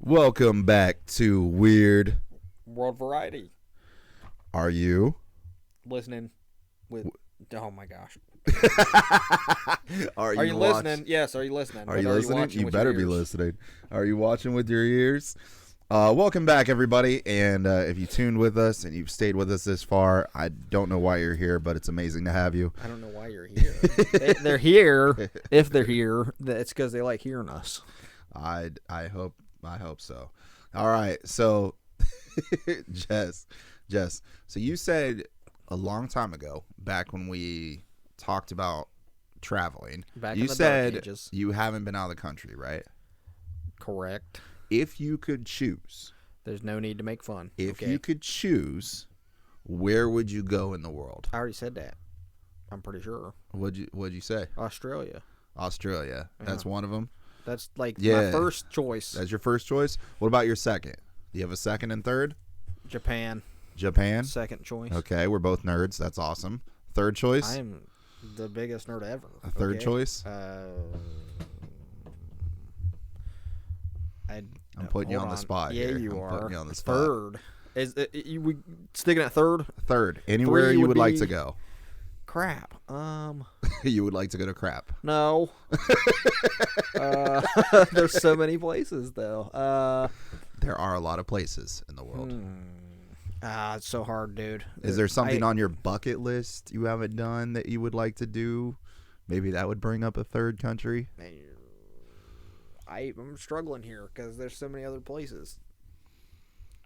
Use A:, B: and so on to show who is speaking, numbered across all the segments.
A: Welcome back to Weird
B: World Variety.
A: Are you
B: Listening with... Oh, my gosh.
A: Are
B: you listening? Yes, are you listening?
A: Are you listening? You better be listening. Are you watching with your ears? Welcome back, everybody. And if you tuned with us and you've stayed with us this far, I don't know why you're here, but it's amazing to have you.
B: I don't know why you're here. They're here. If they're here, it's because they like hearing us.
A: I hope so. All right. So, Jess. So you said a long time ago, back when we talked about traveling, you said you haven't been out of the country, right?
B: Correct.
A: If you could choose,
B: there's no need to make fun.
A: If you could choose, where would you go in the world?
B: I already said that. I'm pretty sure.
A: What'd you say?
B: Australia.
A: Yeah. That's one of them.
B: That's like my first choice.
A: That's your first choice? What about your second? Do you have a second and third?
B: Japan. Second choice.
A: Okay, we're both nerds. That's awesome. Third choice?
B: I am the biggest nerd ever.
A: A third choice? I'm putting you on the spot.
B: Yeah,
A: here.
B: you
A: I'm
B: are.
A: Putting you on the spot.
B: Third. We sticking at third?
A: Third. Anywhere you would like to go.
B: Crap.
A: You would like to go to crap?
B: No. There's so many places though.
A: There are a lot of places in the world.
B: It's so hard, dude.
A: Is there something on your bucket list you haven't done that you would like to do? Maybe that would bring up a third country.
B: I'm struggling here because there's so many other places.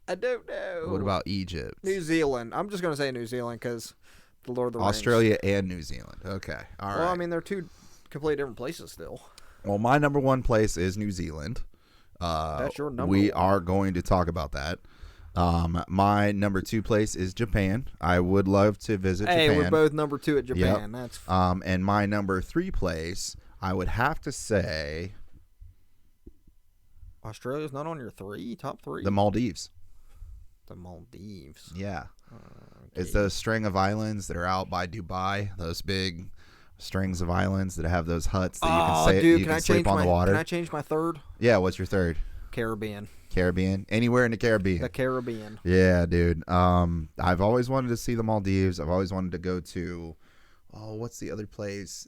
B: I don't know.
A: What about Egypt?
B: New Zealand. I'm just going to say New Zealand because the Lord of the Rings.
A: Australia and New Zealand. Okay. All right.
B: Well, I mean, they're two completely different places still.
A: Well, my number one place is New Zealand.
B: That's your number
A: We
B: one.
A: are going to talk about that. My number two place is Japan. I would love to visit Japan.
B: Hey, we're both number two at Japan.
A: Yep.
B: That's
A: and my number three place, I would have to say
B: Australia's not on your top three?
A: The Maldives.
B: The Maldives.
A: Yeah.
B: Okay.
A: It's those string of islands that are out by Dubai, those big strings of islands that have those huts that you can sleep on the water.
B: Can I change my third?
A: Yeah, what's your third?
B: Caribbean.
A: Anywhere in the Caribbean.
B: The Caribbean.
A: Yeah, dude. I've always wanted to see the Maldives. I've always wanted to go to what's the other place?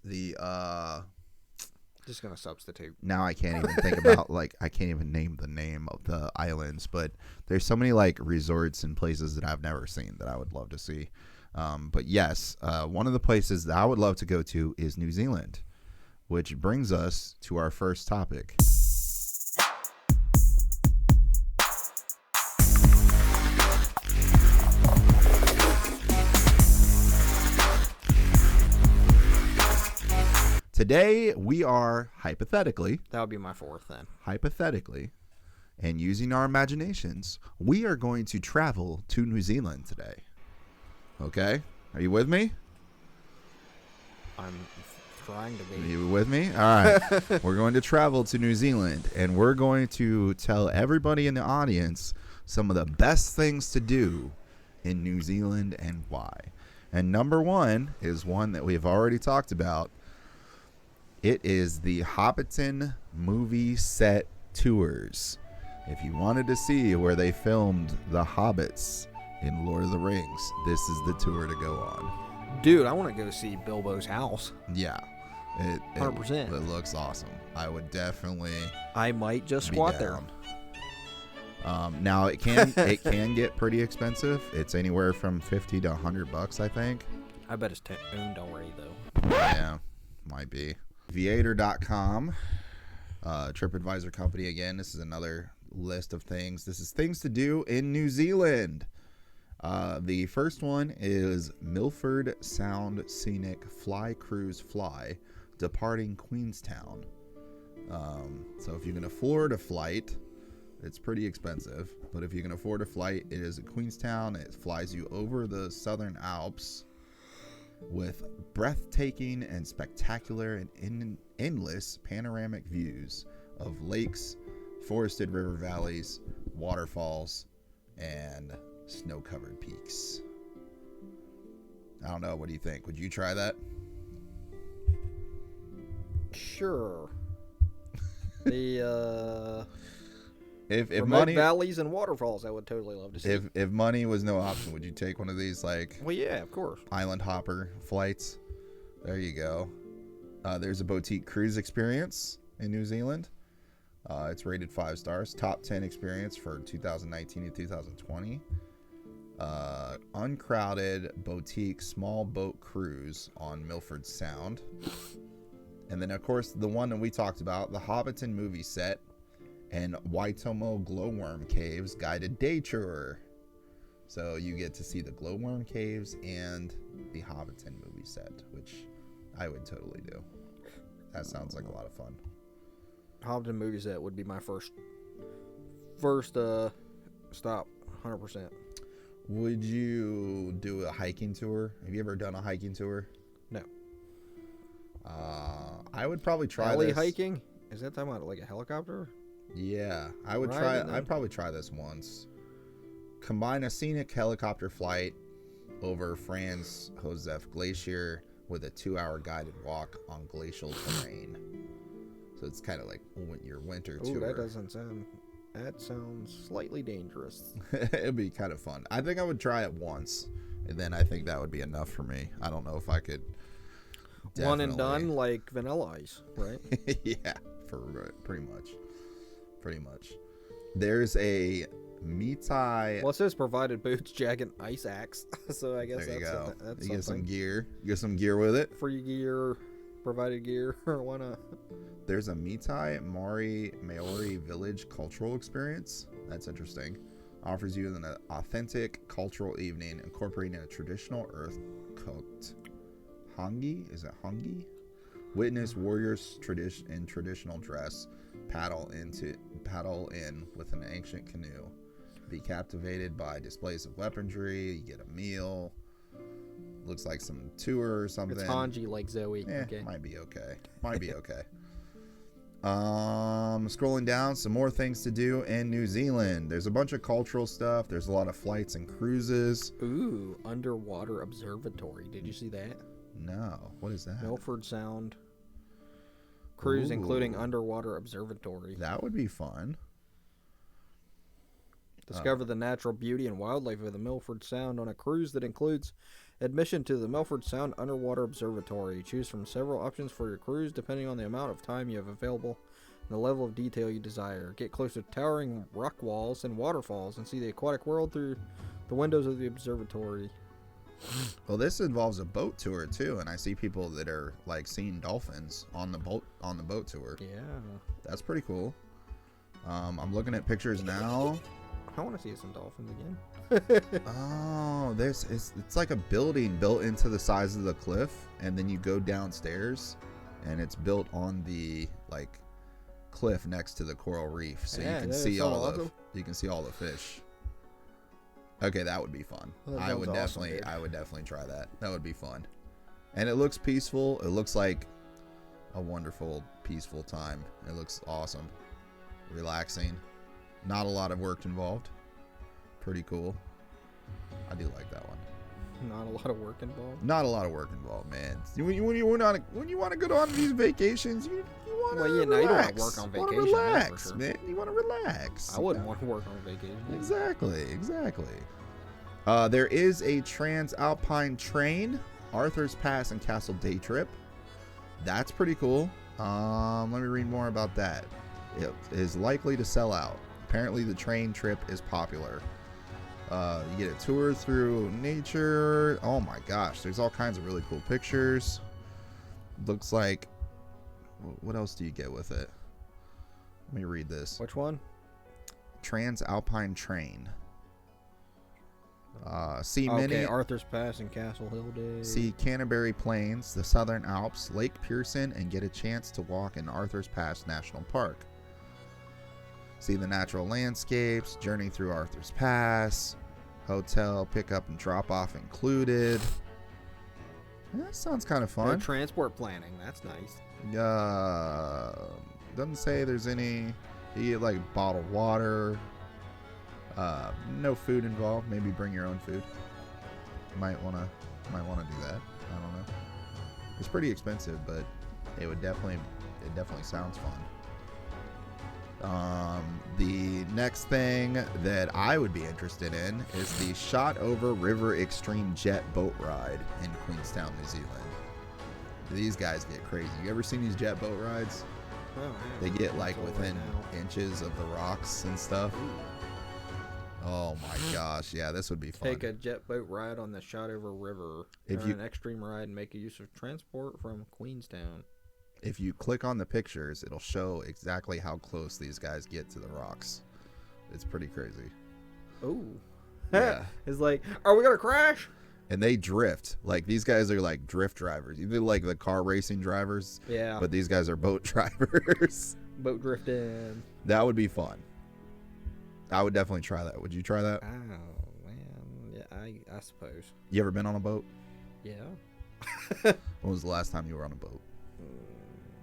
B: Just gonna substitute.
A: Now I can't even think about I can't even name the name of the islands, but there's so many resorts and places that I've never seen that I would love to see. But yes, one of the places that I would love to go to is New Zealand, which brings us to our first topic. Today, we are hypothetically...
B: That would be my fourth then.
A: Hypothetically, and using our imaginations, we are going to travel to New Zealand today. Okay? Are you with me?
B: I'm trying to be.
A: Are you with me? All right. We're going to travel to New Zealand, and we're going to tell everybody in the audience some of the best things to do in New Zealand and why. And number one is one that we've already talked about. It is the Hobbiton movie set tours. If you wanted to see where they filmed the Hobbits in Lord of the Rings, this is the tour to go on.
B: Dude, I want to go see Bilbo's house.
A: Yeah.
B: 100%.
A: It looks awesome. I would definitely...
B: I might just squat there.
A: Now, it can get pretty expensive. It's anywhere from $50 to $100, I think.
B: I bet it's owned already, though.
A: Yeah, might be. Viator.com, TripAdvisor company again. This is another list of things. This is things to do in New Zealand. The first one is Milford Sound Scenic Fly Cruise Fly, departing Queenstown. So if you can afford a flight, it's pretty expensive. But if you can afford a flight, it is at Queenstown. It flies you over the Southern Alps with breathtaking and spectacular and endless panoramic views of lakes, forested river valleys, waterfalls, and snow-covered peaks. I don't know. What do you think? Would you try that?
B: Sure. The
A: If
B: Remote
A: money
B: valleys and waterfalls, I would totally love to see.
A: if money was no option, would you take one of these like
B: Well, yeah, of course.
A: island hopper flights? There you go. There's a boutique cruise experience in New Zealand. It's rated 5 stars. Top 10 experience for 2019 and 2020. Uncrowded boutique small boat cruise on Milford Sound. And then, of course, the one that we talked about, the Hobbiton movie set and Waitomo glowworm caves guided day tour. So you get to see the glowworm caves and the Hobbiton movie set, which I would totally do. That sounds like a lot of fun.
B: Hobbiton movie set would be my first stop, 100%.
A: Would you do a hiking tour? Have you ever done a hiking tour?
B: No.
A: I would probably try
B: Heli
A: this.
B: hiking? Is that talking about like a helicopter?
A: Yeah, I would
B: Right,
A: try.
B: and then-
A: I'd probably try this once. Combine a scenic helicopter flight over Franz Josef Glacier with a 2-hour guided walk on glacial terrain. So it's kind of like your winter
B: Ooh,
A: tour.
B: that sounds slightly dangerous.
A: It'd be kind of fun. I think I would try it once, and then I think that would be enough for me. I don't know if I could.
B: One and
A: definitely-
B: done, like Vanilla Ice, right?
A: Yeah, pretty much. There's a Mitai.
B: Well, it says provided boots, jacket, ice axe. So I guess
A: There you go.
B: that's
A: You get some
B: something.
A: gear. You get some gear with it.
B: Free gear, provided gear. Why not?
A: There's a Mitai Maori village cultural experience. That's interesting. Offers you an authentic cultural evening incorporating a traditional earth-cooked hangi. Is it hangi? Witness warriors in traditional dress paddle in with an ancient canoe. Be captivated by displays of weaponry. You get a meal. Looks like some tour or something.
B: It's Hanji like Zoe. Okay.
A: Might be okay. Scrolling down, some more things to do in New Zealand. There's a bunch of cultural stuff. There's a lot of flights and cruises.
B: Ooh, underwater observatory. Did you see that?
A: No, what is that?
B: Milford Sound cruise,
A: Ooh.
B: including underwater observatory.
A: That would be fun.
B: Discover the natural beauty and wildlife of the Milford Sound on a cruise that includes admission to the Milford Sound Underwater Observatory. Choose from several options for your cruise depending on the amount of time you have available and the level of detail you desire. Get close to towering rock walls and waterfalls and see the aquatic world through the windows of the observatory.
A: Well, this involves a boat tour too, and I see people that are like seeing dolphins on the boat tour.
B: Yeah.
A: That's pretty cool. I'm looking at pictures now.
B: I want to see some dolphins again.
A: Oh, it's like a building built into the sides of the cliff, and then you go downstairs, and it's built on the like cliff next to the coral reef, so
B: Yeah,
A: you can
B: that is
A: see
B: so
A: all
B: awesome.
A: the fish. Okay, that would be fun.
B: That
A: I
B: sounds
A: would
B: awesome,
A: definitely
B: dude.
A: try that. That would be fun, and it looks peaceful. It looks like a wonderful, peaceful time. It looks awesome, relaxing. Not a lot of work involved. Pretty cool. I do like that one.
B: Not a lot of work involved.
A: Not a lot of work involved, man. When you want to go on these vacations, you want to
B: Well, yeah,
A: relax.
B: no, you don't wanna work on
A: You wanna
B: vacation, that's for
A: relax,
B: sure.
A: man. You want to relax.
B: I wouldn't want to work on vacation.
A: Exactly. There is a Transalpine train, Arthur's Pass and Castle day trip. That's pretty cool. Let me read more about that. It is likely to sell out. Apparently, the train trip is popular. You get a tour through nature. Oh my gosh, there's all kinds of really cool pictures. Looks like, what else do you get with it? Let me read this.
B: Which one?
A: Transalpine train. See
B: Okay,
A: many.
B: Arthur's Pass and Castle Hill Day.
A: See Canterbury Plains, the Southern Alps, Lake Pearson, and get a chance to walk in Arthur's Pass National Park. See the natural landscapes, journey through Arthur's Pass, hotel pickup and drop off included. That sounds kind of
B: Good
A: fun.
B: transport planning. That's nice.
A: Doesn't say there's any. You get like bottled water. No food involved. Maybe bring your own food. Might wanna do that. I don't know. It's pretty expensive, but it definitely sounds fun. The Next thing that I would be interested in is the Shot Over River Extreme Jet Boat Ride in Queenstown, New Zealand. These guys get crazy. You ever seen these jet boat rides?
B: Oh, yeah.
A: They get like
B: That's all
A: within
B: right now.
A: inches of the rocks and stuff. Oh my gosh, yeah, this would be fun.
B: Take a jet boat ride on the Shotover River.
A: If
B: Earn
A: you-
B: an extreme ride and make a use of transport from Queenstown.
A: If you click on the pictures, it'll show exactly how close these guys get to the rocks. It's pretty crazy.
B: Oh.
A: Yeah.
B: It's like, are we going to crash?
A: And they drift. Like, these guys are like drift drivers. Either like the car racing drivers,
B: Yeah.
A: but these guys are boat drivers.
B: Boat drifting.
A: That would be fun. I would definitely try that. Would you try that?
B: Oh, man. Yeah, I suppose.
A: You ever been on a boat?
B: Yeah.
A: When was the last time you were on a boat?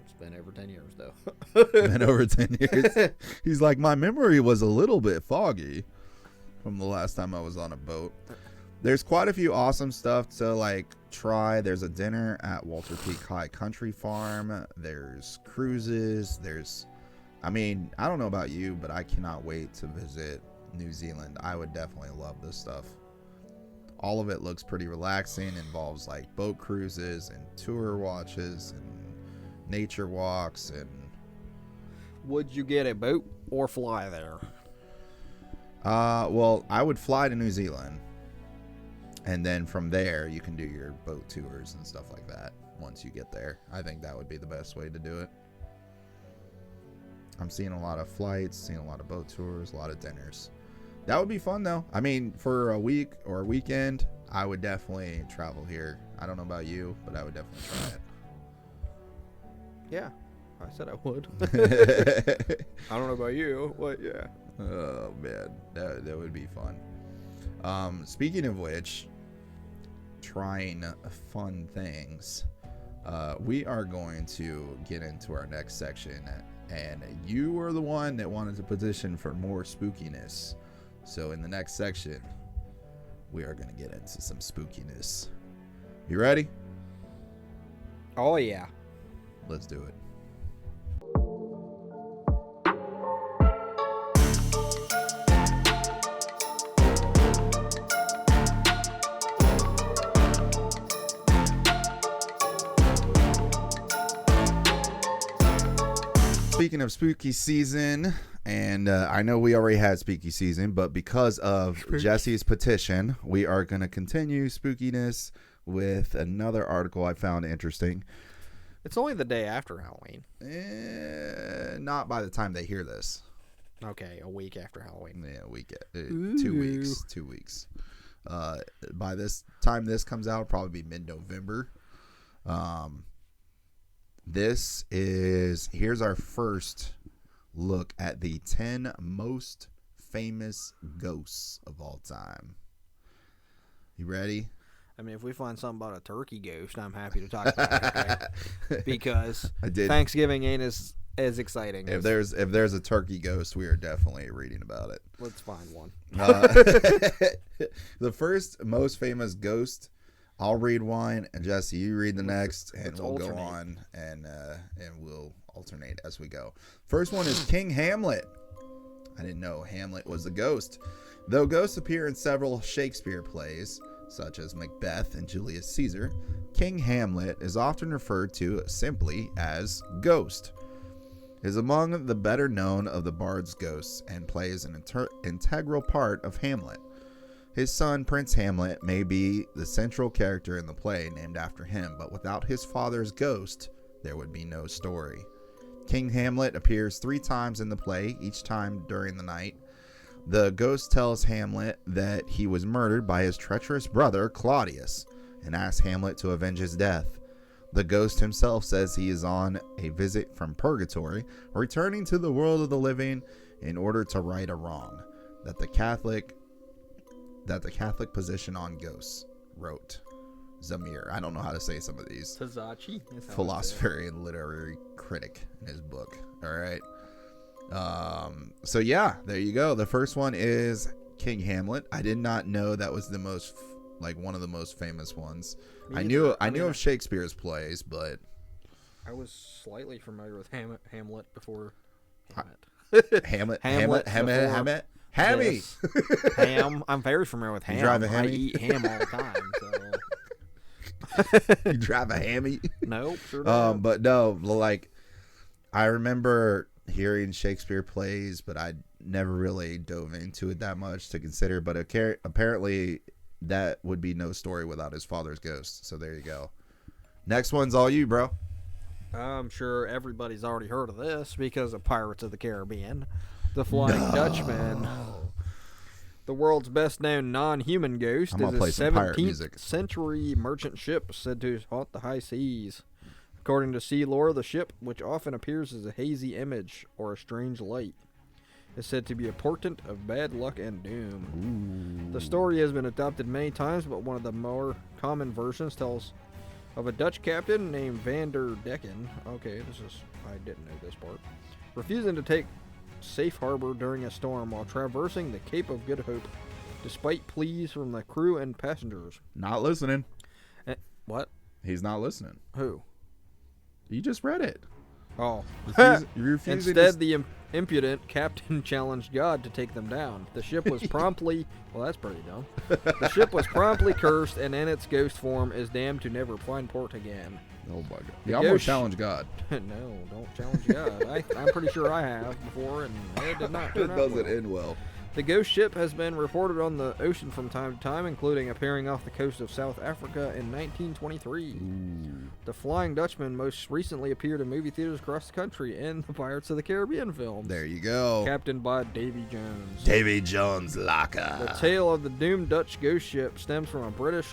B: It's been over 10 years, though.
A: Been over 10 years. He's like, my memory was a little bit foggy from the last time I was on a boat. There's quite a few awesome stuff to like try. There's a dinner at Walter Peak High Country Farm. There's cruises. I don't know about you, but I cannot wait to visit New Zealand. I would definitely love this stuff. All of it looks pretty relaxing. Involves like boat cruises and tour watches and nature walks. And
B: Would you get a boat or fly there?
A: well, I would fly to New Zealand, and then from there you can do your boat tours and stuff like that once you get there. I think that would be the best way to do it. I'm seeing a lot of flights, seeing a lot of boat tours, a lot of dinners. That would be fun though. I mean, for a week or a weekend, I would definitely travel here. I don't know about you, but I would definitely try
B: Yeah. I said I would.
A: it.
B: I don't know about you, but yeah.
A: Oh man, that would be fun. Speaking of which, trying fun things, we are going to get into our next section, and you were the one that wanted to petition for more spookiness. So in the next section, we are going to get into some spookiness. You ready?
B: Oh, yeah.
A: Let's do it. Speaking of spooky season, and I know we already had spooky season, but because of Jesse's petition, we are going to continue spookiness with another article I found interesting.
B: It's only the day after Halloween.
A: Not by the time they hear this.
B: Okay, a week after Halloween.
A: Yeah, 2 weeks. 2 weeks. By this time this comes out, it'll probably be mid-November. Here's our first look at the 10 most famous ghosts of all time. You ready?
B: I mean, if we find something about a turkey ghost, I'm happy to talk about it. Okay? Because
A: I did.
B: Thanksgiving ain't as exciting.
A: If there's a turkey ghost, we are definitely reading about it.
B: Let's find one.
A: The first most famous ghost, I'll read one, and Jesse, you read the next, and we'll go on, and we'll alternate as we go. First one is King Hamlet. I didn't know Hamlet was a ghost. Though ghosts appear in several Shakespeare plays, such as Macbeth and Julius Caesar, King Hamlet is often referred to simply as Ghost. He is among the better known of the bard's ghosts and plays an integral part of Hamlet. His son, Prince Hamlet, may be the central character in the play named after him, but without his father's ghost, there would be no story. King Hamlet appears 3 times in the play, each time during the night. The ghost tells Hamlet that he was murdered by his treacherous brother, Claudius, and asks Hamlet to avenge his death. The ghost himself says he is on a visit from purgatory, returning to the world of the living in order to right a wrong that the Catholic position on ghosts, wrote Zamir. I don't know how to say some of these.
B: Tazachi?
A: Philosopher and literary critic in his book. All right. So yeah, there you go. The first one is King Hamlet. I did not know that was the most, one of the most famous ones. I knew of Shakespeare's plays, but
B: I was slightly familiar with Hamlet before Hamlet.
A: Hamlet.
B: Hamlet.
A: Hammy.
B: Yes. Ham. I'm very familiar with ham.
A: You drive a
B: I
A: hammy?
B: eat ham all the time. So.
A: You drive a hammy?
B: Nope. Sure don't.
A: But no, like I remember hearing Shakespeare plays, but I never really dove into it that much to consider. But apparently, that would be no story without his father's ghost. So there you go. Next one's all you, bro.
B: I'm sure everybody's already heard of this because of Pirates of the Caribbean. The Flying Dutchman. The world's best-known non-human ghost is a 17th century merchant ship said to haunt the high seas. According to sea lore, the ship, which often appears as a hazy image or a strange light, is said to be a portent of bad luck and doom.
A: Ooh.
B: The story has been adopted many times, but one of the more common versions tells of a Dutch captain named Van der Decken. Okay, I didn't know this part. Refusing to take safe harbor during a storm while traversing the Cape of Good Hope, despite pleas from the crew and passengers.
A: Not listening.
B: What?
A: He's not listening.
B: Who?
A: You just read it.
B: Oh.
A: Refusing
B: Instead, the impudent captain challenged God to take them down. The ship was promptly... Well, that's pretty dumb. The ship was promptly cursed, and in its ghost form is damned to never find port again.
A: Oh, my God. You almost challenge God.
B: No, don't challenge God. I'm pretty sure I have before, and it did not turn out well.
A: It doesn't end well.
B: The ghost ship has been reported on the ocean from time to time, including appearing off the coast of South Africa in 1923.
A: Ooh.
B: The Flying Dutchman most recently appeared in movie theaters across the country in the Pirates of the Caribbean films.
A: There you go.
B: Captained by Davy Jones.
A: Davy Jones Locker.
B: The tale of the doomed Dutch ghost ship stems from a British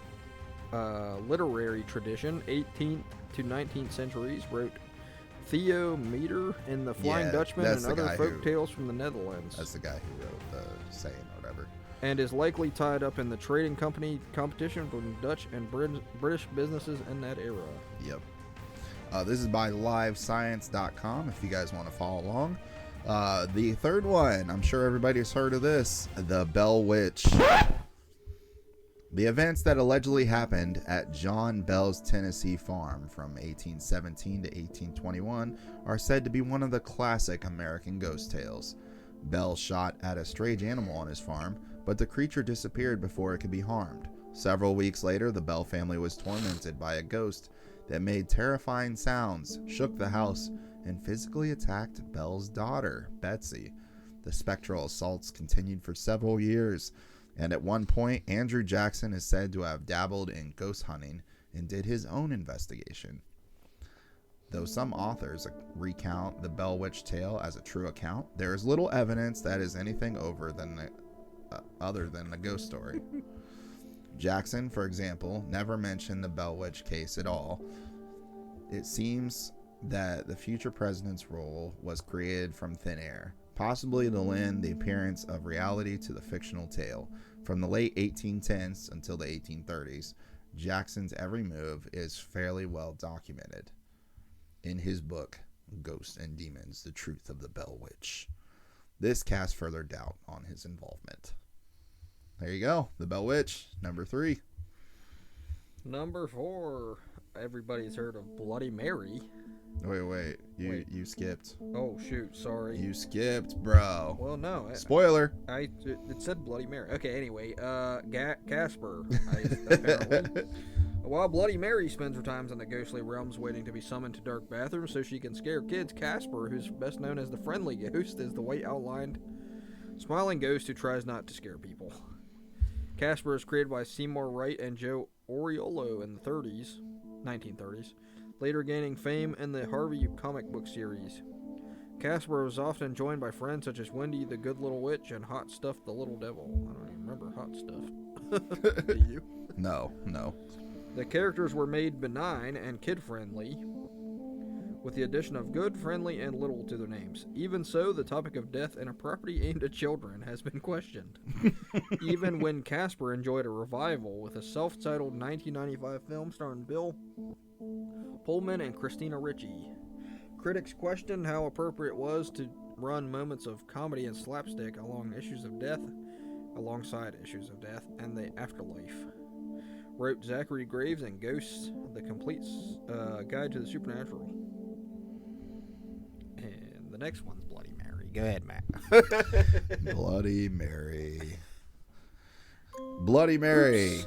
B: literary tradition, 18th to 19th centuries, wrote Theo Meter in The Flying Dutchman and other folk tales from the Netherlands.
A: That's the guy who wrote the saying or whatever.
B: And is likely tied up in the trading company competition from Dutch and British businesses in that era.
A: Yep. This is by livescience.com if you guys want to follow along. The third one, I'm sure everybody's heard of this, the Bell Witch. The events that allegedly happened at John Bell's Tennessee farm from 1817 to 1821 are said to be one of the classic American ghost tales. Bell shot at a strange animal on his farm, but the creature disappeared before it could be harmed. Several weeks later, the Bell family was tormented by a ghost that made terrifying sounds, shook the house, and physically attacked Bell's daughter, Betsy. The spectral assaults continued for several years, and at one point, Andrew Jackson is said to have dabbled in ghost hunting and did his own investigation. Though some authors recount the Bell Witch tale as a true account, there is little evidence that is anything other than a ghost story. Jackson, for example, never mentioned the Bell Witch case at all. It seems that the future president's role was created from thin air, possibly to lend the appearance of reality to the fictional tale. From the late 1810s until the 1830s, Jackson's every move is fairly well documented in his book, Ghosts and Demons, The Truth of the Bell Witch. This casts further doubt on his involvement. There you go, the Bell Witch, number 3.
B: Number 4, everybody's heard of Bloody Mary.
A: Wait. You skipped.
B: Oh, shoot. Sorry.
A: You skipped, bro.
B: Well, no.
A: Spoiler.
B: It said Bloody Mary. Okay, anyway. Casper. Apparently. While Bloody Mary spends her times in the ghostly realms waiting to be summoned to dark bathrooms so she can scare kids, Casper, who's best known as the friendly ghost, is the white outlined, smiling ghost who tries not to scare people. Casper is created by Seymour Wright and Joe Oriolo in the 1930s. Later gaining fame in the Harvey comic book series. Casper was often joined by friends such as Wendy the Good Little Witch and Hot Stuff the Little Devil. I don't even remember Hot Stuff. Do you?
A: No.
B: The characters were made benign and kid-friendly, with the addition of good, friendly, and little to their names. Even so, the topic of death in a property aimed at children has been questioned. Even when Casper enjoyed a revival with a self-titled 1995 film starring Bill Pullman and Christina Ricci. Critics questioned how appropriate it was to run moments of comedy and slapstick alongside issues of death and the afterlife. Wrote Zachary Graves in Ghosts, the Complete Guide to the Supernatural. And the next one's Bloody Mary. Mary. Go ahead, Matt.
A: Bloody Mary. Bloody Mary.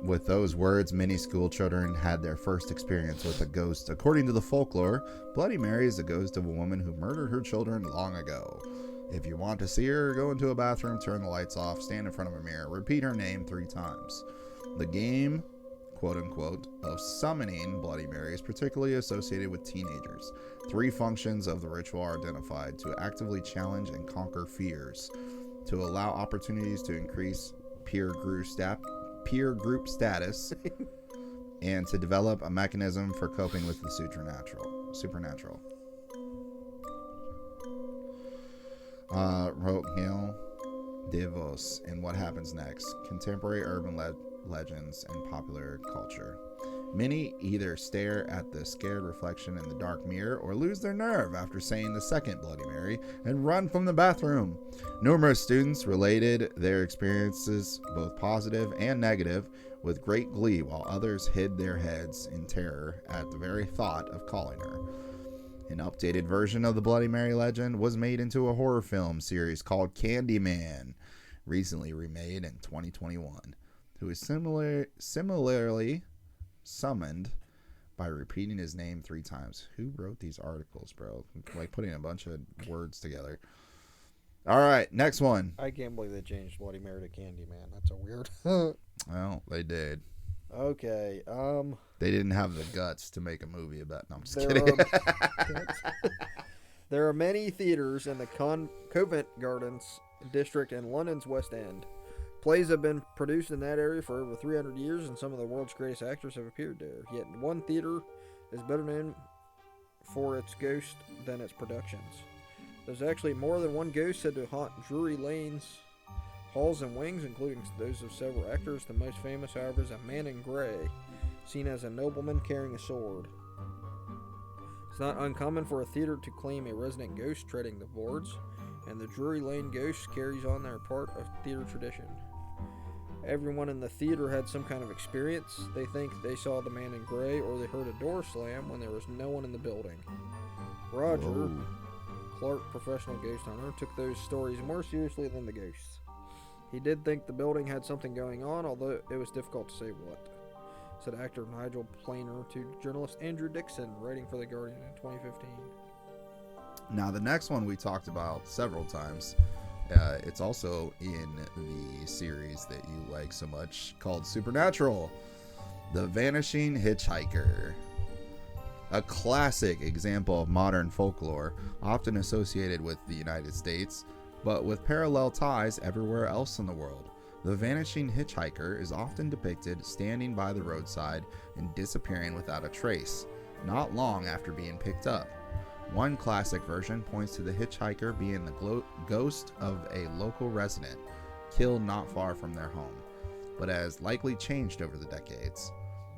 A: With those words, many school children had their first experience with a ghost. According to the folklore, Bloody Mary is the ghost of a woman who murdered her children long ago. If you want to see her, go into a bathroom, turn the lights off, stand in front of a mirror, repeat her name 3 times. The game, quote-unquote, of summoning Bloody Mary is particularly associated with teenagers. 3 functions of the ritual are identified: to actively challenge and conquer fears, to allow opportunities to increase peer group status, and to develop a mechanism for coping with the supernatural. Rohil Devos and What Happens Next, contemporary urban legends and popular culture. Many either stare at the scared reflection in the dark mirror or lose their nerve after saying the second Bloody Mary and run from the bathroom. Numerous students related their experiences, both positive and negative, with great glee, while others hid their heads in terror at the very thought of calling her. An updated version of the Bloody Mary legend was made into a horror film series called Candyman, recently remade in 2021, who is similarly summoned by repeating his name 3 times. Who wrote these articles, bro? Like putting a bunch of words together. All right, next one.
B: I can't believe they changed Bloody Mary to Candyman. That's a weird.
A: Well, they did.
B: Okay.
A: They didn't have the guts to make a movie about. No, I'm just kidding.
B: There are many theaters in the Covent Gardens district in London's West End. Plays have been produced in that area for over 300 years, and some of the world's greatest actors have appeared there. Yet one theater is better known for its ghost than its productions. There's actually more than one ghost said to haunt Drury Lane's halls and wings, including those of several actors. The most famous, however, is a man in gray, seen as a nobleman carrying a sword. It's not uncommon for a theater to claim a resident ghost treading the boards, and the Drury Lane ghost carries on their part of theater tradition. Everyone in the theater had some kind of experience. They think they saw the man in gray, or they heard a door slam when there was no one in the building. Roger Clark, professional ghost hunter, took those stories more seriously than the ghosts. He did think the building had something going on, although it was difficult to say what, said actor Nigel Planer to journalist Andrew Dixon, writing for The Guardian in 2015.
A: Now, the next one we talked about several times. It's also in the series that you like so much, called Supernatural. The Vanishing Hitchhiker. A classic example of modern folklore, often associated with the United States, but with parallel ties everywhere else in the world. The Vanishing Hitchhiker is often depicted standing by the roadside and disappearing without a trace, not long after being picked up. One classic version points to the hitchhiker being the ghost of a local resident, killed not far from their home, but has likely changed over the decades.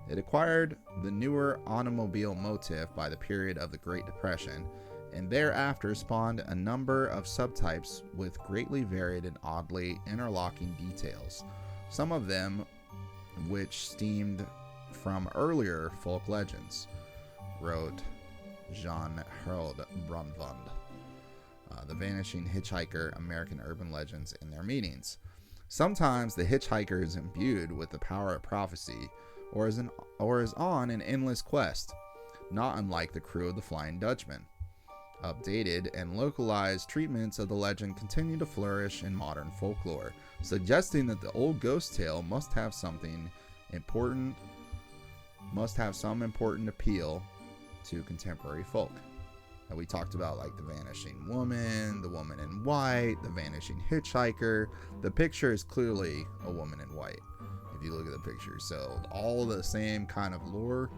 A: It acquired the newer automobile motif by the period of the Great Depression, and thereafter spawned a number of subtypes with greatly varied and oddly interlocking details, some of them which stemmed from earlier folk legends, wrote Jean-Harold Brunvand. The Vanishing Hitchhiker, American Urban Legends and Their Meanings. Sometimes the hitchhiker is imbued with the power of prophecy, or is on an endless quest, not unlike the crew of the Flying Dutchman. Updated and localized treatments of the legend continue to flourish in modern folklore, suggesting that the old ghost tale must have some important appeal to contemporary folk. And we talked about like the vanishing woman, the woman in white, the vanishing hitchhiker. The picture is clearly a woman in white if you look at the picture. So all the same kind of lore.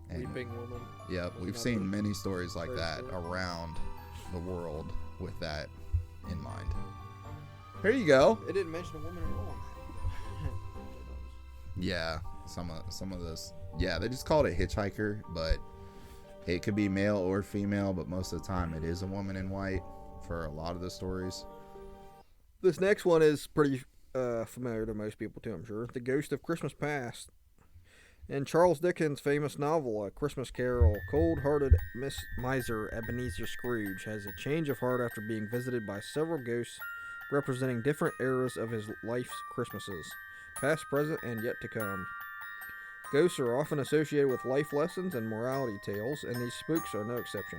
A: And,
B: Weeping woman.
A: Yep, we've seen many stories like that around the world with that in mind. Here you go.
B: It didn't mention a woman at all.
A: Yeah, some of those. Yeah, they just called it hitchhiker, but it could be male or female, but most of the time it is a woman in white for a lot of the stories.
B: This next one is pretty familiar to most people too, I'm sure. The Ghost of Christmas Past. In Charles Dickens' famous novel, A Christmas Carol, cold-hearted miser Ebenezer Scrooge has a change of heart after being visited by several ghosts representing different eras of his life's Christmases, past, present, and yet to come. Ghosts are often associated with life lessons and morality tales, and these spooks are no exception.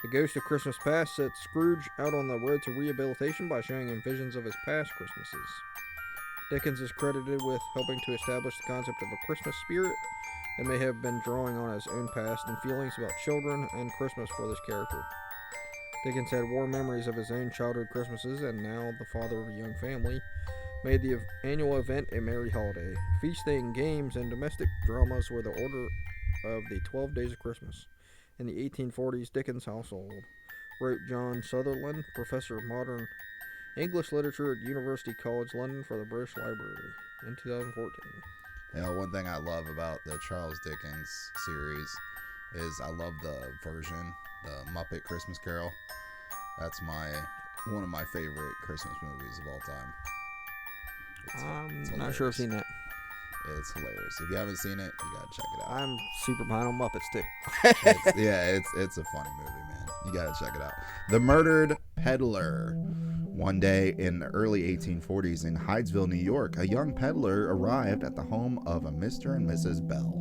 B: The ghost of Christmas past sets Scrooge out on the road to rehabilitation by showing him visions of his past Christmases. Dickens is credited with helping to establish the concept of a Christmas spirit and may have been drawing on his own past and feelings about children and Christmas for this character. Dickens had warm memories of his own childhood Christmases, and now the father of a young family made the annual event a merry holiday. Feasting, games, and domestic dramas were the order of the 12 Days of Christmas in the 1840s Dickens household, wrote John Sutherland, professor of modern English literature at University College London for the British Library in 2014.
A: One thing I love about the Charles Dickens series is I love the version, the Muppet Christmas Carol. That's one of my favorite Christmas movies of all time.
B: I'm not sure I've seen that.
A: It's hilarious. If you haven't seen it, you gotta check it out.
B: I'm super behind on Muppets too.
A: It's a funny movie, man. You gotta check it out. The Murdered Peddler. One day in the early 1840s in Hydesville, New York, a young peddler arrived at the home of a Mr. and Mrs. Bell.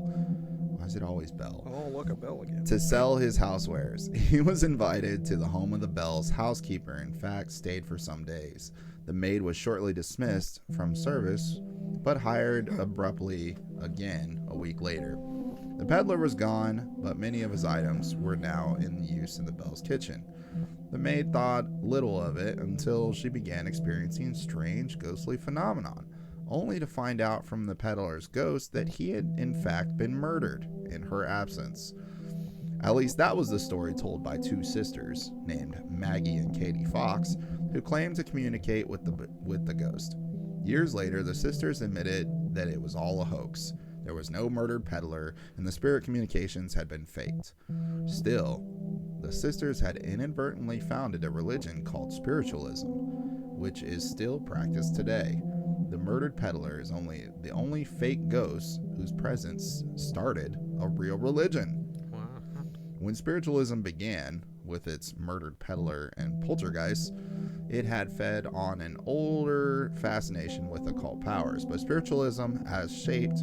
A: Why is it always Bell?
B: Oh, look at Bell again.
A: To sell his housewares. He was invited to the home of the Bells' housekeeper, in fact, stayed for some days. The maid was shortly dismissed from service, but hired abruptly again a week later. The peddler was gone, but many of his items were now in use in the Bells' kitchen. The maid thought little of it until she began experiencing strange ghostly phenomenon, only to find out from the peddler's ghost that he had in fact been murdered in her absence. At least that was the story told by two sisters, named Maggie and Katie Fox, who claimed to communicate with the ghost. Years later, the sisters admitted that it was all a hoax. There was no murdered peddler, and the spirit communications had been faked. Still, the sisters had inadvertently founded a religion called spiritualism, which is still practiced today. The murdered peddler is the only fake ghost whose presence started a real religion. When spiritualism began, with its murdered peddler and poltergeists, it had fed on an older fascination with occult powers, but spiritualism has shaped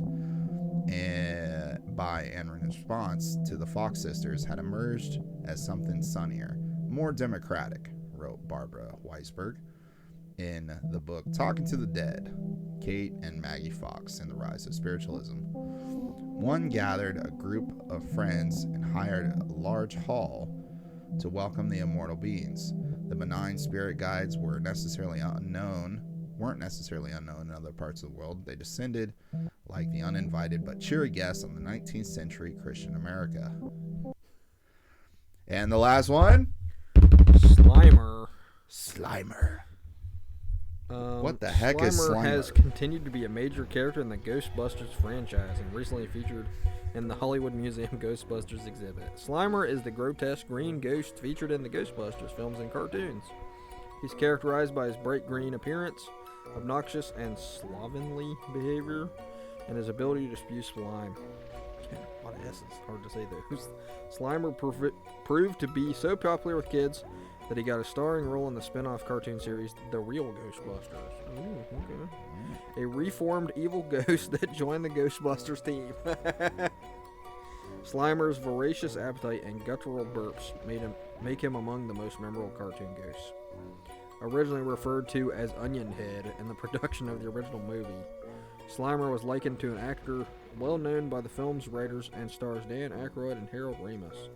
A: by and in response to the Fox sisters had emerged as something sunnier, more democratic, wrote Barbara Weisberg in the book Talking to the Dead, Kate and Maggie Fox and the Rise of Spiritualism. One gathered a group of friends and hired a large hall to welcome the immortal beings. The benign spirit guides weren't necessarily unknown in other parts of the world. They descended like the uninvited but cheery guests of the 19th century Christian America. And the last one? Slimer. What the heck is Slimer?
B: Slimer has continued to be a major character in the Ghostbusters franchise and recently featured in the Hollywood Museum Ghostbusters exhibit. Slimer is the grotesque green ghost featured in the Ghostbusters films and cartoons. He's characterized by his bright green appearance, obnoxious and slovenly behavior, and his ability to spew slime. A lot of S's, hard to say there. Slimer proved to be so popular with kids that he got a starring role in the spin-off cartoon series The Real Ghostbusters. Ooh, okay. A reformed evil ghost that joined the Ghostbusters team. Slimer's voracious appetite and guttural burps make him among the most memorable cartoon ghosts. Originally referred to as Onion Head in the production of the original movie, Slimer was likened to an actor well known by the film's writers and stars Dan Aykroyd and Harold Ramis.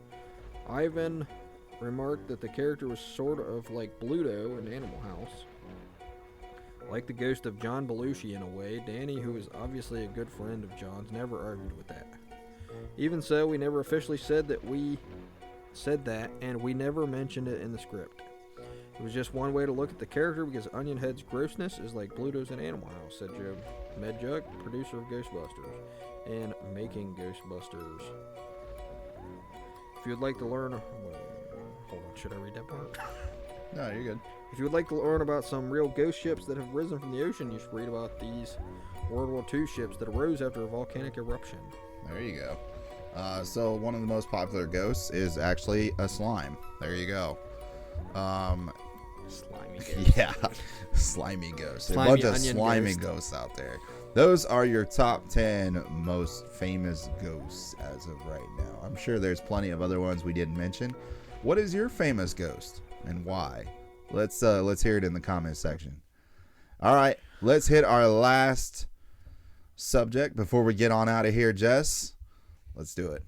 B: Ivan remarked that the character was sort of like Bluto in Animal House. Like the ghost of John Belushi in a way, Danny, who is obviously a good friend of John's, never argued with that. Even so, we never officially said that, and we never mentioned it in the script. It was just one way to look at the character because Onion Head's grossness is like Bluto's in Animal House, said Joe Medjug, producer of Ghostbusters, and making Ghostbusters. If you would like to learn... Hold on, should I read that part?
A: No, you're good.
B: If you would like to learn about some real ghost ships that have risen from the ocean, you should read about these World War II ships that arose after a volcanic eruption.
A: There you go. So one of the most popular ghosts is actually a slime. There you go.
B: Slimy ghost.
A: Yeah, slimy ghosts.
B: Slimy
A: a bunch of
B: onion
A: slimy
B: ghost.
A: ghosts out there. Those are your top 10 most famous ghosts as of right now. I'm sure there's plenty of other ones we didn't mention. What is your famous ghost and why? Let's hear it in the comment section. All right, let's hit our last subject before we get on out of here, Jess. Let's do it.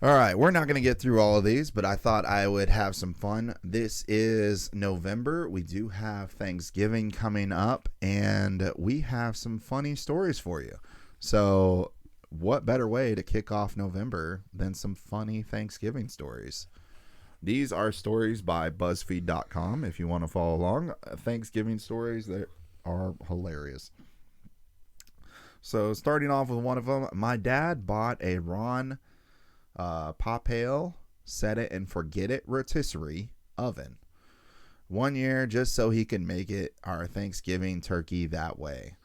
A: All right, we're not going to get through all of these, but I thought I would have some fun. This is November. We do have Thanksgiving coming up, and we have some funny stories for you. So what better way to kick off November than some funny Thanksgiving stories? These are stories by BuzzFeed.com, if you want to follow along. Thanksgiving stories that are hilarious. So starting off with one of them, my dad bought a Ron Popeil set it and forget it rotisserie oven one year just so he could make it our Thanksgiving turkey that way.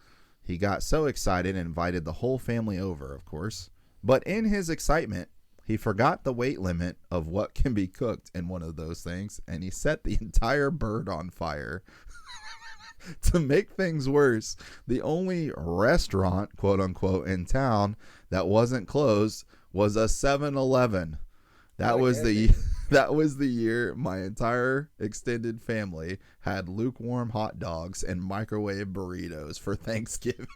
A: He got so excited and invited the whole family over, of course, but in his excitement he forgot the weight limit of what can be cooked in one of those things, and he set the entire bird on fire. To make things worse, the only restaurant, quote unquote, in town that wasn't closed was a 7-Eleven. That was the year my entire extended family had lukewarm hot dogs and microwave burritos for Thanksgiving.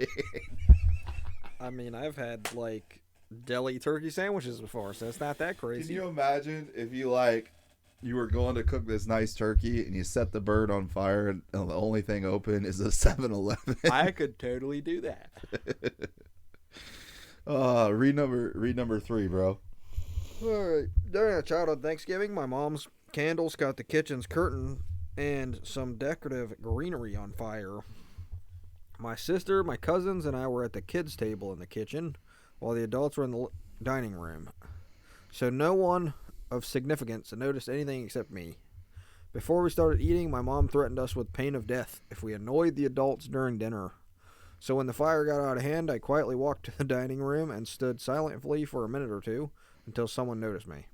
B: I mean, I've had like deli turkey sandwiches before, so it's not that crazy.
A: Can you imagine if you were going to cook this nice turkey and you set the bird on fire and the only thing open is a 7-Eleven?
B: I could totally do that.
A: Read number 3, bro.
B: Alright. During a childhood Thanksgiving, my mom's candles got the kitchen's curtain and some decorative greenery on fire. My sister, my cousins, and I were at the kids' table in the kitchen, while the adults were in the dining room. So no one of significance noticed anything except me. Before we started eating, my mom threatened us with pain of death if we annoyed the adults during dinner. So when the fire got out of hand, I quietly walked to the dining room and stood silently for a minute or two until someone noticed me.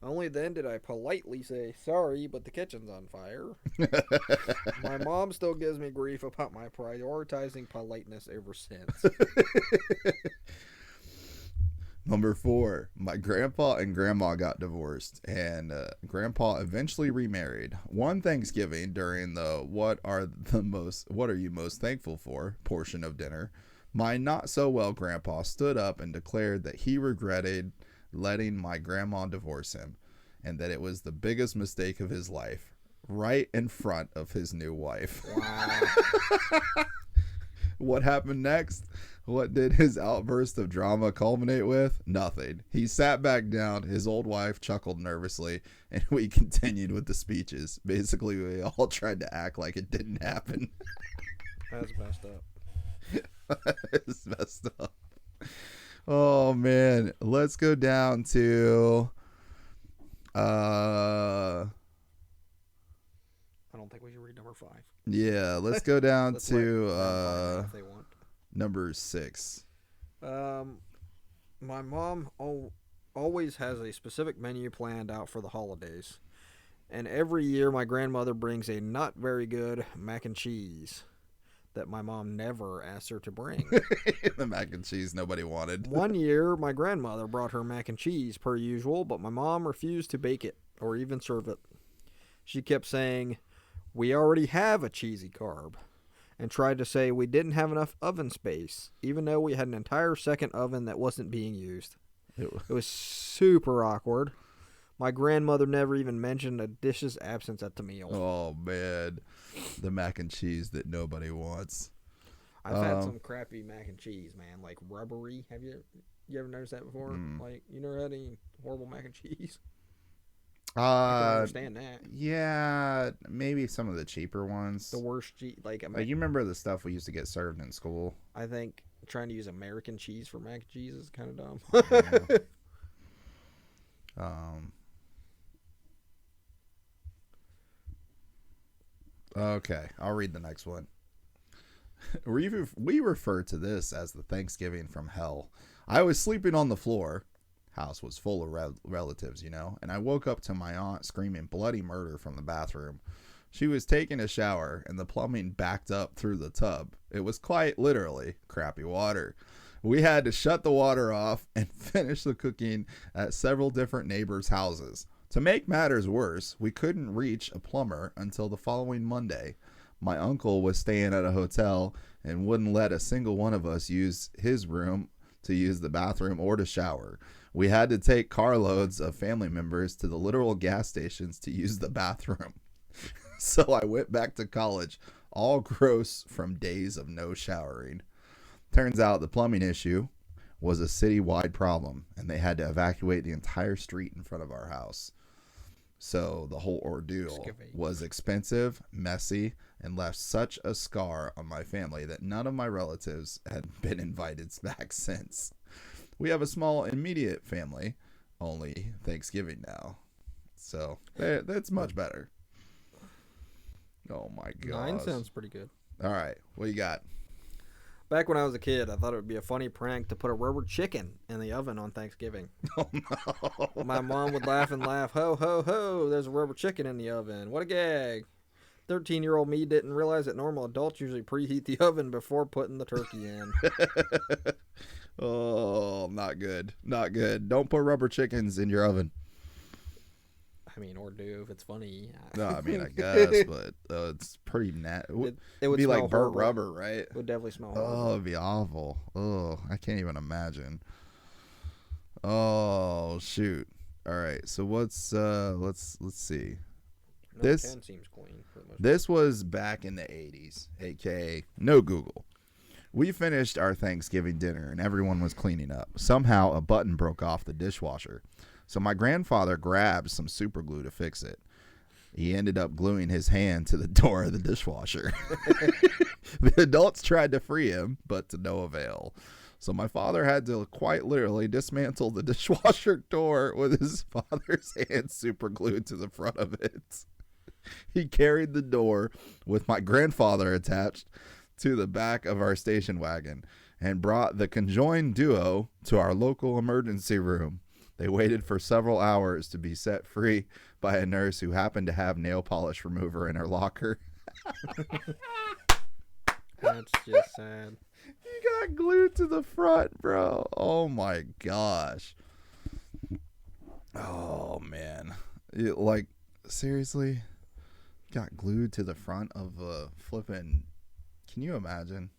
B: Only then did I politely say, "Sorry, but the kitchen's on fire." My mom still gives me grief about my prioritizing politeness ever since.
A: Number 4, my grandpa and grandma got divorced, and grandpa eventually remarried. One Thanksgiving during the what are you most thankful for portion of dinner, my not so well grandpa stood up and declared that he regretted letting my grandma divorce him, and that it was the biggest mistake of his life, right in front of his new wife.
B: Wow.
A: What happened next? What did his outburst of drama culminate with? Nothing. He sat back down, his old wife chuckled nervously, and we continued with the speeches. Basically, we all tried to act like it didn't happen.
B: That's messed up.
A: It's messed up. Oh, man. Let's go down to...
B: I don't think we should read number 5.
A: Yeah, let's go down
B: Let's
A: to
B: if they want.
A: number 6.
B: My mom always has a specific menu planned out for the holidays. And every year my grandmother brings a not very good mac and cheese that my mom never asked her to bring.
A: The mac and cheese nobody wanted.
B: One year my grandmother brought her mac and cheese per usual, but my mom refused to bake it or even serve it. She kept saying, "We already have a cheesy carb," and tried to say we didn't have enough oven space, even though we had an entire second oven that wasn't being used. It was super awkward. My grandmother never even mentioned a dish's absence at the meal.
A: Oh, man. The mac and cheese that nobody wants.
B: I've had some crappy mac and cheese, man, like rubbery. Have you ever noticed that before? Like, you never had any horrible mac and cheese? I can understand that.
A: Yeah, maybe some of the cheaper ones.
B: The worst
A: like you remember the stuff we used to get served in school?
B: I think trying to use American cheese for mac and cheese is kind of dumb.
A: Okay, I'll read the next one. We refer to this as the Thanksgiving from hell. I was sleeping on the floor. House was full of relatives, you know, and I woke up to my aunt screaming bloody murder from the bathroom. She was taking a shower, and the plumbing backed up through the tub. It was quite literally crappy water. We had to shut the water off and finish the cooking at several different neighbors' houses. To make matters worse, we couldn't reach a plumber until the following Monday. My uncle was staying at a hotel and wouldn't let a single one of us use his room to use the bathroom or to shower. We had to take carloads of family members to the literal gas stations to use the bathroom. So I went back to college, all gross from days of no showering. Turns out the plumbing issue was a citywide problem, and they had to evacuate the entire street in front of our house. So the whole ordeal was expensive, messy, and left such a scar on my family that none of my relatives had been invited back since. We have a small immediate family, only Thanksgiving now. So that's much better. Oh my god.
B: 9 sounds pretty good.
A: All right, what you got?
B: Back when I was a kid, I thought it would be a funny prank to put a rubber chicken in the oven on Thanksgiving.
A: Oh no.
B: My mom would laugh and laugh. Ho, ho, ho, there's a rubber chicken in the oven. What a gag. 13-year-old me didn't realize that normal adults usually preheat the oven before putting the turkey in.
A: Oh, not good. Not good. Don't put rubber chickens in your oven.
B: I mean, or do if it's funny.
A: No, I mean, I guess, but it's pretty it would be like burnt
B: horrible.
A: rubber, right?
B: It would definitely smell horrible.
A: Oh, it'd be awful. Oh, I can't even imagine. Oh, shoot. All right. So let's see.
B: No,
A: this
B: 10 seems clean for the most
A: This was back in the 80s, aka no Google. We finished our Thanksgiving dinner and everyone was cleaning up. Somehow a button broke off the dishwasher. So my grandfather grabbed some super glue to fix it. He ended up gluing his hand to the door of the dishwasher. The adults tried to free him, but to no avail. So my father had to quite literally dismantle the dishwasher door with his father's hand super glued to the front of it. He carried the door with my grandfather attached to the back of our station wagon and brought the conjoined duo to our local emergency room. They waited for several hours to be set free by a nurse who happened to have nail polish remover in her locker.
B: That's just sad.
A: He got glued to the front, bro. Oh my gosh. Oh man. Like, seriously? Got glued to the front of a flipping... Can you imagine?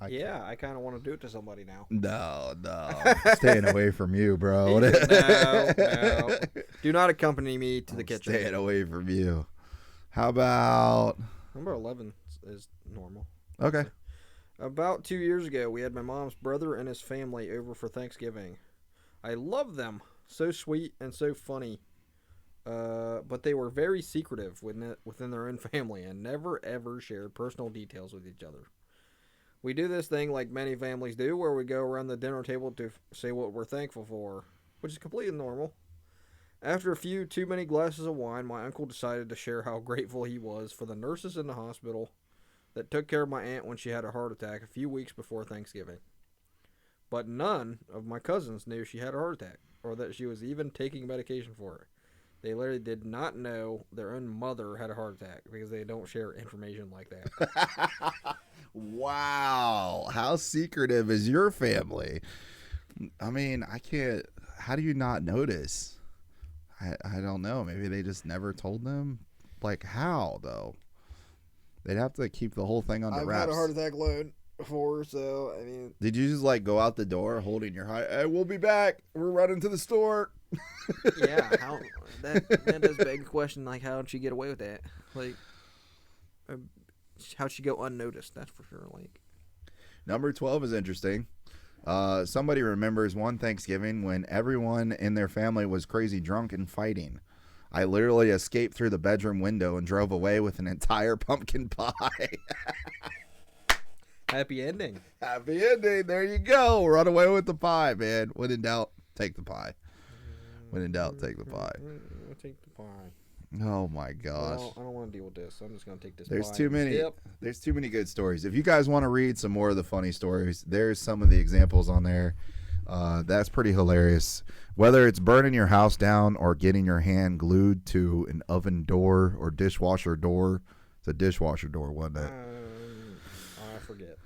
A: Yeah.
B: I kind of want to do it to somebody now.
A: No. Staying away from you, bro.
B: No. Do not accompany me to the kitchen.
A: Staying away from you. How about...
B: Number 11 is normal.
A: Okay.
B: About 2 years ago, we had my mom's brother and his family over for Thanksgiving. I love them. So sweet and so funny. But they were very secretive within their own family and never ever shared personal details with each other. We do this thing like many families do where we go around the dinner table to say what we're thankful for, which is completely normal. After a few too many glasses of wine, my uncle decided to share how grateful he was for the nurses in the hospital that took care of my aunt when she had a heart attack a few weeks before Thanksgiving. But none of my cousins knew she had a heart attack or that she was even taking medication for it. They literally did not know their own mother had a heart attack because they don't share information like that.
A: Wow. How secretive is your family? I mean, I can't... How do you not notice? I don't know. Maybe they just never told them? Like, how, though? They'd have to keep the whole thing under wraps.
B: I've had a heart attack load before, so, I mean...
A: Did you just, like, go out the door holding your heart? Hey, we'll be back. We're running to the store.
B: Yeah, how... That does beg a question, like, how did she get away with that? Like, how'd she go unnoticed? That's for sure, like...
A: Number 12 is interesting. Somebody remembers one Thanksgiving when everyone in their family was crazy drunk and fighting. I literally escaped through the bedroom window and drove away with an entire pumpkin pie.
B: Happy ending.
A: Happy ending. There you go. Run away with the pie, man. When in doubt, take the pie. When in doubt, take the pie.
B: Take the pie.
A: Oh my gosh.
B: Well, I don't want to deal with this. So I'm just gonna take this.
A: There's
B: pie.
A: too many.
B: Yep.
A: There's too many good stories. If you guys want to read some more of the funny stories, there's some of the examples on there. That's pretty hilarious. Whether it's burning your house down or getting your hand glued to an oven door or dishwasher door. It's a dishwasher door, wasn't it?
B: I forget.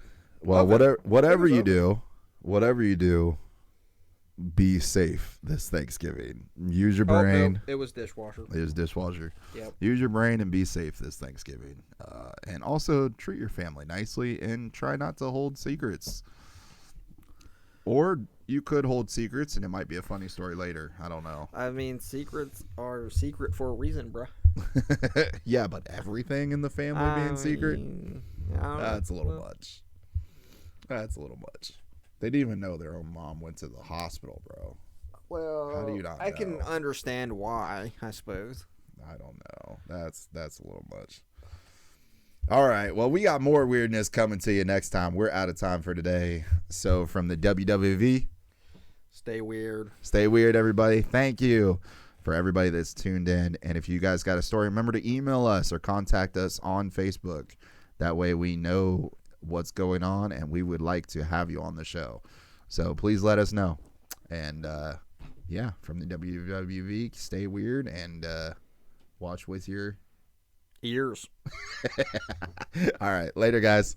A: Well, whatever you do, be safe this Thanksgiving. Use your brain.
B: No, it was dishwasher.
A: It is dishwasher.
B: Yep.
A: Use your brain and be safe this Thanksgiving. And also treat your family nicely and try not to hold secrets. Or you could hold secrets and it might be a funny story later. I don't know.
B: I mean, secrets are secret for a reason, bruh.
A: Yeah, but everything in the family being secret? That's a little much. That's a little much. They didn't even know their own mom went to the hospital, bro.
B: Well,
A: how do you not
B: I
A: know?
B: can understand why, I suppose.
A: I don't know. That's a little much. All right. Well, we got more weirdness coming to you next time. We're out of time for today. So from the WWV,
B: stay weird.
A: Stay weird, everybody. Thank you for everybody that's tuned in. And if you guys got a story, remember to email us or contact us on Facebook. That way we know what's going on and we would like to have you on the show. So please let us know. And yeah, from the WWV, stay weird and watch with your
B: ears.
A: All right. Later, guys.